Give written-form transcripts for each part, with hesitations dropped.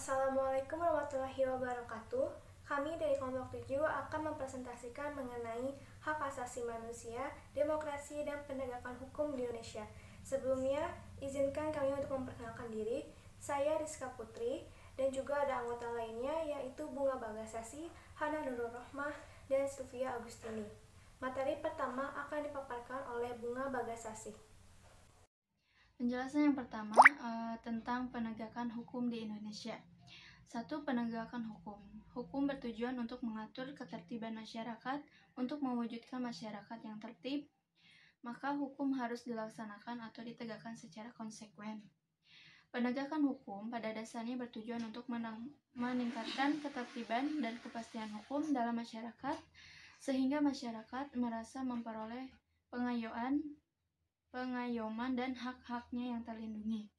Assalamualaikum warahmatullahi wabarakatuh. Kami dari kelompok 7 akan mempresentasikan mengenai hak asasi manusia, demokrasi, dan penegakan hukum di Indonesia. Sebelumnya, izinkan kami untuk memperkenalkan diri. Saya Rizka Putri, dan juga ada anggota lainnya yaitu Bunga Bagasasi, Hana Nurul Rohmah, dan Sylvia Agustini. Materi pertama akan dipaparkan oleh Bunga Bagasasi. Penjelasan yang pertama tentang penegakan hukum di Indonesia. 1. Penegakan hukum. Hukum bertujuan untuk mengatur ketertiban masyarakat. Untuk mewujudkan masyarakat yang tertib, maka hukum harus dilaksanakan atau ditegakkan secara konsekuen. Penegakan hukum pada dasarnya bertujuan untuk meningkatkan ketertiban dan kepastian hukum dalam masyarakat, sehingga masyarakat merasa memperoleh pengayoman dan hak-haknya yang terlindungi.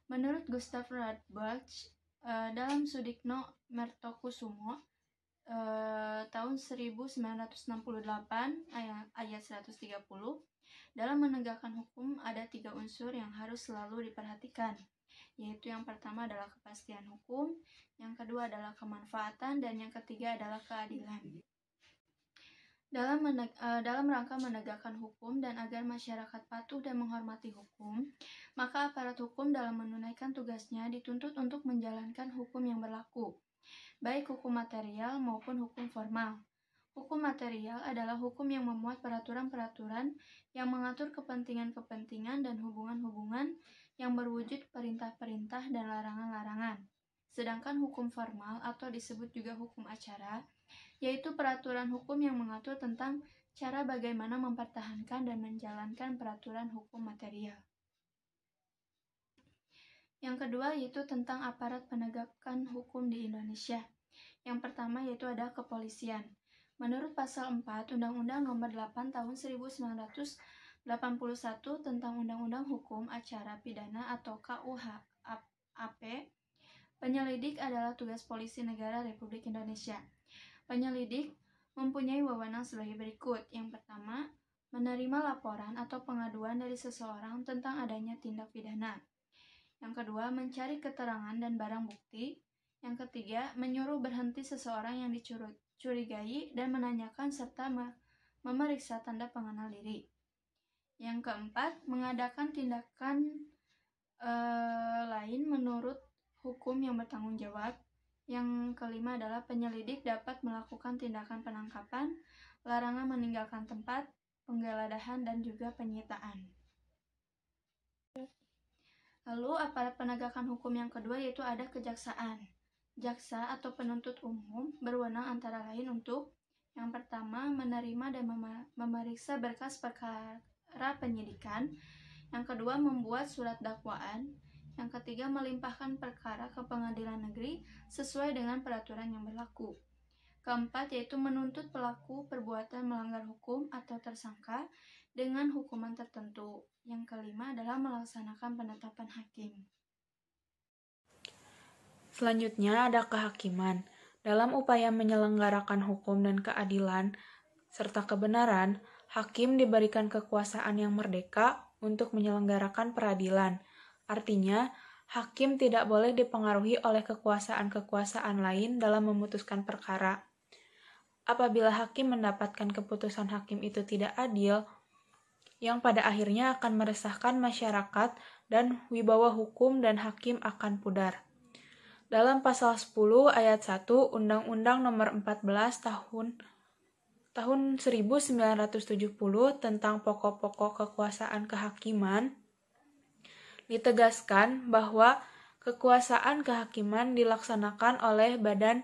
Menurut Gustav Radbach, dalam Sudikno Mertokusumo tahun 1968 ayat 130, dalam menegakkan hukum ada 3 unsur yang harus selalu diperhatikan, yaitu yang pertama adalah kepastian hukum, yang kedua adalah kemanfaatan, dan yang ketiga adalah keadilan. Dalam rangka menegakkan hukum dan agar masyarakat patuh dan menghormati hukum, maka aparat hukum dalam menunaikan tugasnya dituntut untuk menjalankan hukum yang berlaku, baik hukum material maupun hukum formal. Hukum material adalah hukum yang memuat peraturan-peraturan yang mengatur kepentingan-kepentingan dan hubungan-hubungan yang berwujud perintah-perintah dan larangan-larangan. Sedangkan hukum formal atau disebut juga hukum acara, yaitu peraturan hukum yang mengatur tentang cara bagaimana mempertahankan dan menjalankan peraturan hukum material. Yang kedua yaitu tentang aparat penegakan hukum di Indonesia. Yang pertama yaitu ada kepolisian. Menurut pasal 4 Undang-Undang Nomor 8 Tahun 1981 tentang Undang-Undang Hukum Acara Pidana atau KUHP, penyelidik adalah tugas polisi negara Republik Indonesia. Penyelidik mempunyai wewenang sebagai berikut. Yang pertama, menerima laporan atau pengaduan dari seseorang tentang adanya tindak pidana. Yang kedua, mencari keterangan dan barang bukti. Yang ketiga, menyuruh berhenti seseorang yang dicurigai dan menanyakan serta memeriksa tanda pengenal diri. Yang keempat, mengadakan tindakan lain menurut hukum yang bertanggung jawab. Yang kelima adalah penyelidik dapat melakukan tindakan penangkapan, larangan meninggalkan tempat, penggeledahan, dan juga penyitaan. Lalu aparat penegakan hukum yang kedua yaitu ada kejaksaan. Jaksa atau penuntut umum berwenang antara lain untuk yang pertama menerima dan memeriksa berkas perkara penyidikan, yang kedua membuat surat dakwaan, yang ketiga melimpahkan perkara ke pengadilan negeri sesuai dengan peraturan yang berlaku. Keempat yaitu menuntut pelaku perbuatan melanggar hukum atau tersangka dengan hukuman tertentu. Yang kelima adalah melaksanakan penetapan hakim. Selanjutnya ada kehakiman. Dalam upaya menyelenggarakan hukum dan keadilan serta kebenaran, hakim diberikan kekuasaan yang merdeka untuk menyelenggarakan peradilan. Artinya, hakim tidak boleh dipengaruhi oleh kekuasaan-kekuasaan lain dalam memutuskan perkara. Apabila hakim mendapatkan keputusan hakim itu tidak adil, yang pada akhirnya akan meresahkan masyarakat dan wibawa hukum dan hakim akan pudar. Dalam pasal 10 ayat 1 Undang-Undang Nomor 14 tahun 1970 tentang pokok-pokok kekuasaan kehakiman, ditegaskan bahwa kekuasaan kehakiman dilaksanakan oleh badan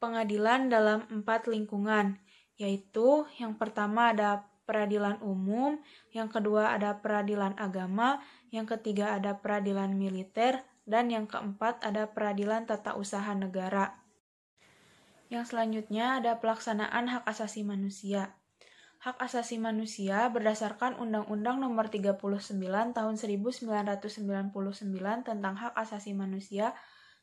pengadilan dalam 4 lingkungan, yaitu yang pertama ada peradilan umum, yang kedua ada peradilan agama, yang ketiga ada peradilan militer, dan yang keempat ada peradilan tata usaha negara. Yang selanjutnya ada pelaksanaan hak asasi manusia. Hak asasi manusia berdasarkan Undang-Undang Nomor 39 Tahun 1999 tentang hak asasi manusia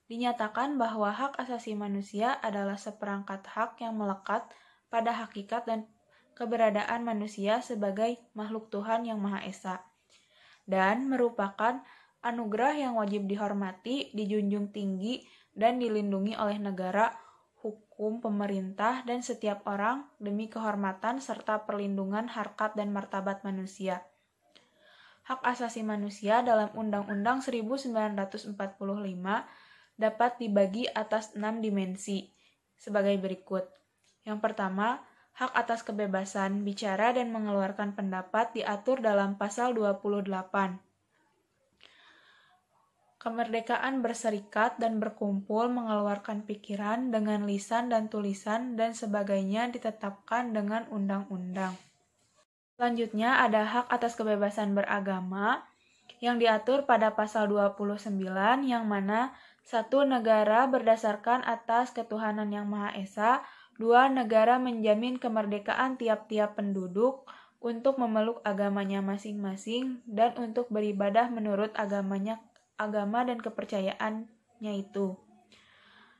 dinyatakan bahwa hak asasi manusia adalah seperangkat hak yang melekat pada hakikat dan keberadaan manusia sebagai makhluk Tuhan yang Maha Esa dan merupakan anugerah yang wajib dihormati, dijunjung tinggi, dan dilindungi oleh negara, hukum, pemerintah, dan setiap orang demi kehormatan serta perlindungan harkat dan martabat manusia. Hak asasi manusia dalam Undang-Undang 1945 dapat dibagi atas 6 dimensi sebagai berikut. Yang pertama, hak atas kebebasan bicara dan mengeluarkan pendapat diatur dalam pasal 28. Kemerdekaan berserikat dan berkumpul, mengeluarkan pikiran dengan lisan dan tulisan dan sebagainya ditetapkan dengan undang-undang. Selanjutnya ada hak atas kebebasan beragama yang diatur pada pasal 29 yang mana 1. Negara berdasarkan atas ketuhanan yang Maha Esa, 2. Negara menjamin kemerdekaan tiap-tiap penduduk untuk memeluk agamanya masing-masing dan untuk beribadah menurut agama dan kepercayaannya itu.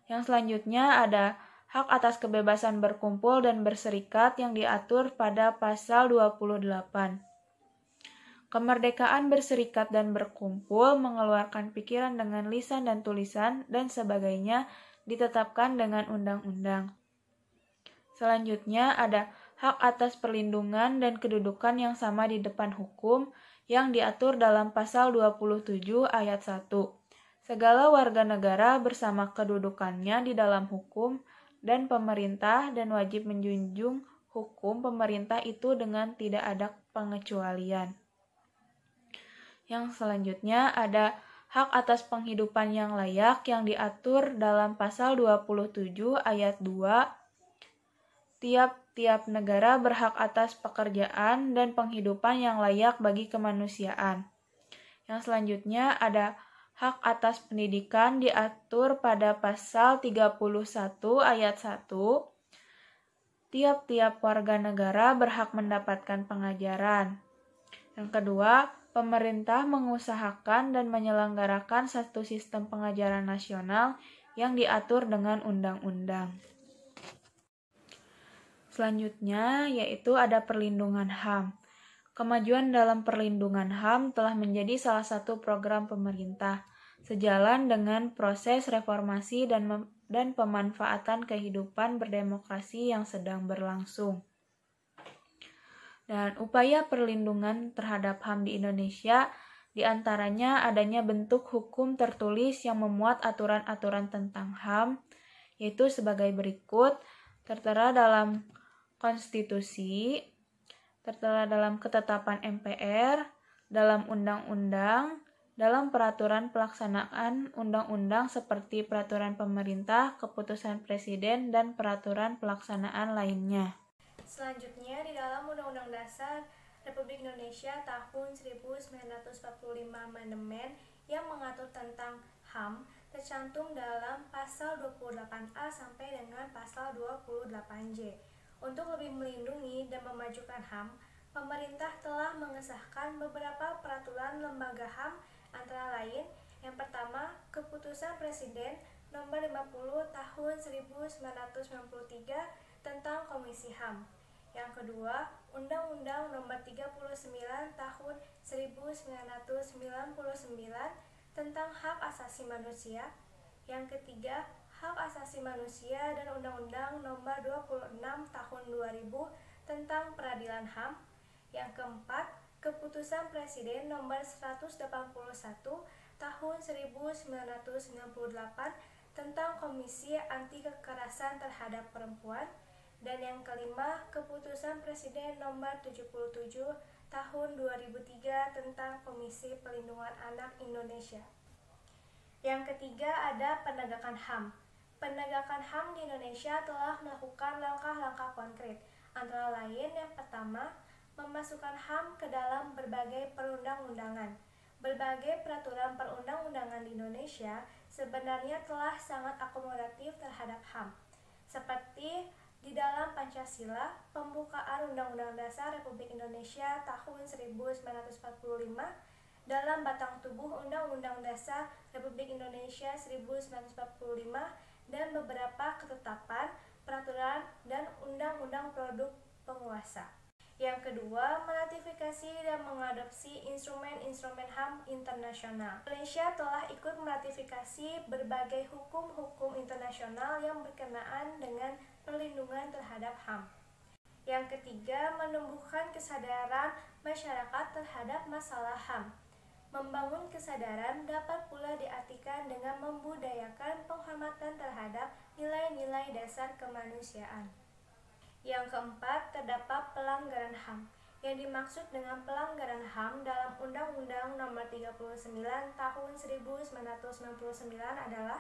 Yang selanjutnya ada hak atas kebebasan berkumpul dan berserikat yang diatur pada pasal 28. Kemerdekaan berserikat dan berkumpul, mengeluarkan pikiran dengan lisan dan tulisan, dan sebagainya ditetapkan dengan undang-undang. Selanjutnya ada hak atas perlindungan dan kedudukan yang sama di depan hukum yang diatur dalam pasal 27 ayat 1. Segala warga negara bersama kedudukannya di dalam hukum dan pemerintah dan wajib menjunjung hukum pemerintah itu dengan tidak ada pengecualian. Yang selanjutnya ada hak atas penghidupan yang layak yang diatur dalam pasal 27 ayat 2. Tiap-tiap negara berhak atas pekerjaan dan penghidupan yang layak bagi kemanusiaan. Yang selanjutnya ada hak atas pendidikan diatur pada pasal 31 ayat 1. Tiap-tiap warga negara berhak mendapatkan pengajaran. Yang kedua, pemerintah mengusahakan dan menyelenggarakan satu sistem pengajaran nasional yang diatur dengan undang-undang. Selanjutnya yaitu ada perlindungan HAM. Kemajuan dalam perlindungan HAM telah menjadi salah satu program pemerintah, sejalan dengan proses reformasi dan pemanfaatan kehidupan berdemokrasi yang sedang berlangsung. Dan upaya perlindungan terhadap HAM di Indonesia diantaranya adanya bentuk hukum tertulis yang memuat aturan-aturan tentang HAM, yaitu sebagai berikut, tertera dalam konstitusi, tertera dalam ketetapan MPR, dalam undang-undang, dalam peraturan pelaksanaan undang-undang seperti peraturan pemerintah, keputusan presiden, dan peraturan pelaksanaan lainnya. Selanjutnya, di dalam Undang-Undang Dasar Republik Indonesia tahun 1945 Amandemen yang mengatur tentang HAM tercantum dalam pasal 28A sampai dengan pasal 28J. Untuk lebih melindungi dan memajukan HAM, pemerintah telah mengesahkan beberapa peraturan lembaga HAM, antara lain yang pertama, Keputusan Presiden Nomor 50 Tahun 1993 tentang Komisi HAM. Yang kedua, Undang-Undang Nomor 39 Tahun 1999 tentang Hak Asasi Manusia. Yang ketiga, Hak Asasi Manusia dan Undang-Undang Nomor 26 Tahun 2000 tentang Peradilan HAM. Yang keempat, Keputusan Presiden Nomor 181 Tahun 1998 tentang Komisi Anti Kekerasan Terhadap Perempuan. Dan yang kelima, Keputusan Presiden Nomor 77 Tahun 2003 tentang Komisi Pelindungan Anak Indonesia. Yang ketiga ada penegakan HAM. Penegakan HAM di Indonesia telah melakukan langkah-langkah konkret, antara lain yang pertama, memasukkan HAM ke dalam berbagai perundang-undangan. Berbagai peraturan perundang-undangan di Indonesia sebenarnya telah sangat akomodatif terhadap HAM, seperti di dalam Pancasila, pembukaan Undang-Undang Dasar Republik Indonesia tahun 1945, dalam batang tubuh Undang-Undang Dasar Republik Indonesia 1945, dan beberapa ketetapan, peraturan, dan undang-undang produk penguasa. Yang kedua, meratifikasi dan mengadopsi instrumen-instrumen HAM internasional. Indonesia telah ikut meratifikasi berbagai hukum-hukum internasional yang berkenaan dengan perlindungan terhadap HAM. Yang ketiga, menumbuhkan kesadaran masyarakat terhadap masalah HAM. Membangun kesadaran dapat pula diartikan dengan membudayakan penghormatan terhadap nilai-nilai dasar kemanusiaan. Yang keempat, terdapat pelanggaran HAM. Yang dimaksud dengan pelanggaran HAM dalam Undang-Undang Nomor 39 Tahun 1999 adalah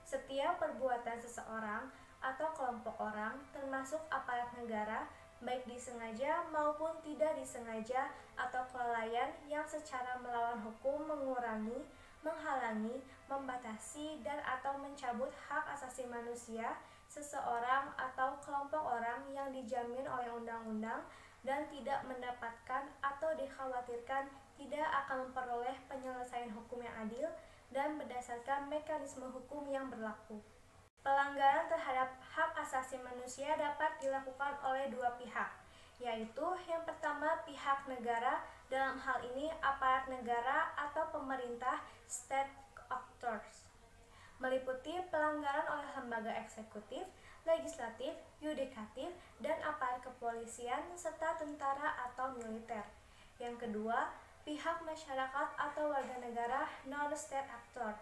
setiap perbuatan seseorang atau kelompok orang, termasuk aparat negara, baik disengaja maupun tidak disengaja, atau kelalaian yang secara melawan hukum mengurangi, menghalangi, membatasi, dan atau mencabut hak asasi manusia seseorang atau kelompok orang yang dijamin oleh undang-undang dan tidak mendapatkan atau dikhawatirkan tidak akan memperoleh penyelesaian hukum yang adil dan berdasarkan mekanisme hukum yang berlaku. Pelanggaran terhadap hak asasi manusia dapat dilakukan oleh dua pihak, yaitu yang pertama pihak negara, dalam hal ini aparat negara atau pemerintah, state actors, meliputi pelanggaran oleh lembaga eksekutif, legislatif, yudikatif, dan aparat kepolisian serta tentara atau militer. Yang kedua, pihak masyarakat atau warga negara non-state actor,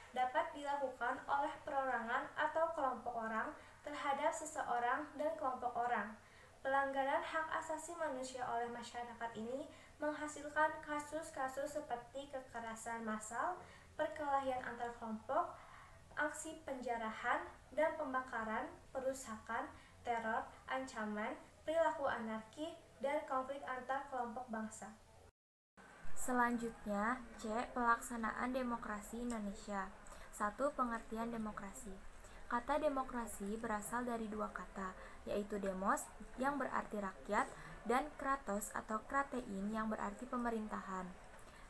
dapat dilakukan oleh perorangan atau kelompok orang terhadap seseorang dan kelompok orang. Pelanggaran hak asasi manusia oleh masyarakat ini menghasilkan kasus-kasus seperti kekerasan massal, perkelahian antar kelompok, aksi penjarahan dan pembakaran, perusakan, teror, ancaman, perilaku anarki, dan konflik antar kelompok bangsa. Selanjutnya, C. Pelaksanaan demokrasi Indonesia. 1. Pengertian demokrasi. Kata demokrasi berasal dari dua kata, yaitu demos yang berarti rakyat dan kratos atau kratein yang berarti pemerintahan,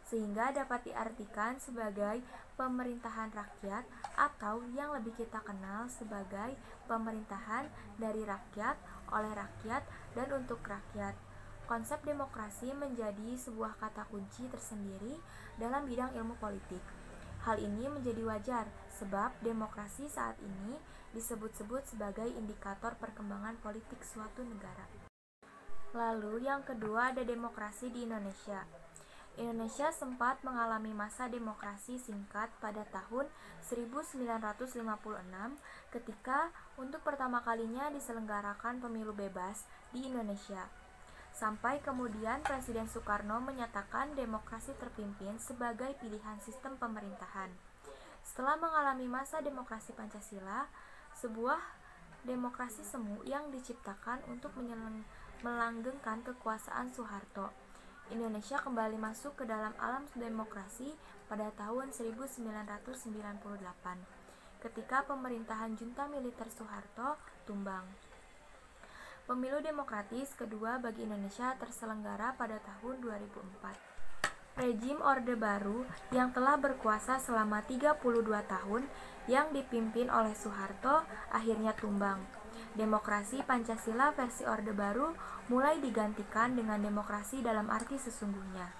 sehingga dapat diartikan sebagai pemerintahan rakyat atau yang lebih kita kenal sebagai pemerintahan dari rakyat, oleh rakyat, dan untuk rakyat. Konsep demokrasi menjadi sebuah kata kunci tersendiri dalam bidang ilmu politik. Hal ini menjadi wajar sebab demokrasi saat ini disebut-sebut sebagai indikator perkembangan politik suatu negara. Lalu yang kedua ada demokrasi di Indonesia. Indonesia sempat mengalami masa demokrasi singkat pada tahun 1956 ketika untuk pertama kalinya diselenggarakan pemilu bebas di Indonesia. Sampai kemudian Presiden Soekarno menyatakan demokrasi terpimpin sebagai pilihan sistem pemerintahan. Setelah mengalami masa demokrasi Pancasila, sebuah demokrasi semu yang diciptakan untuk melanggengkan kekuasaan Soeharto. Indonesia kembali masuk ke dalam alam demokrasi pada tahun 1998, ketika pemerintahan junta militer Soeharto tumbang. Pemilu demokratis kedua bagi Indonesia terselenggara pada tahun 2004. Rejim Orde Baru yang telah berkuasa selama 32 tahun yang dipimpin oleh Soeharto akhirnya tumbang. Demokrasi Pancasila versi Orde Baru mulai digantikan dengan demokrasi dalam arti sesungguhnya.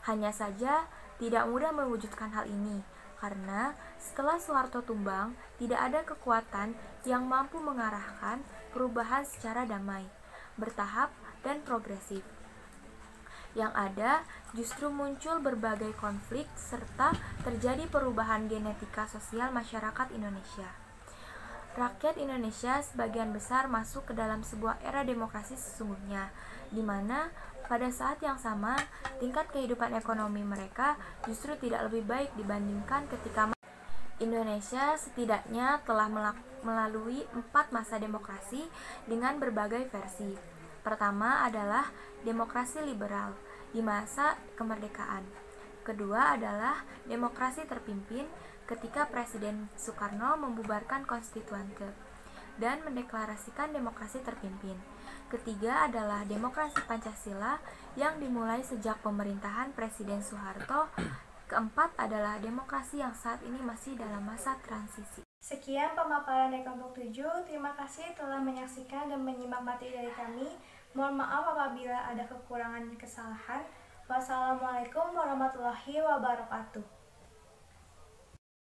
Hanya saja tidak mudah mewujudkan hal ini, karena setelah Soeharto tumbang, tidak ada kekuatan yang mampu mengarahkan perubahan secara damai, bertahap, dan progresif. Yang ada justru muncul berbagai konflik serta terjadi perubahan genetika sosial masyarakat Indonesia. Rakyat Indonesia sebagian besar masuk ke dalam sebuah era demokrasi sesungguhnya, di mana pada saat yang sama tingkat kehidupan ekonomi mereka justru tidak lebih baik dibandingkan ketika Indonesia setidaknya telah melalui 4 masa demokrasi dengan berbagai versi. Pertama adalah demokrasi liberal di masa kemerdekaan. Kedua adalah demokrasi terpimpin ketika Presiden Soekarno membubarkan Konstituante dan mendeklarasikan demokrasi terpimpin. Ketiga adalah demokrasi Pancasila yang dimulai sejak pemerintahan Presiden Soeharto. Keempat adalah demokrasi yang saat ini masih dalam masa transisi. Sekian pemaparan dari kelompok 7. Terima kasih telah menyaksikan dan menyimak materi dari kami. Mohon maaf apabila ada kekurangan dan kesalahan. Wassalamualaikum warahmatullahi wabarakatuh.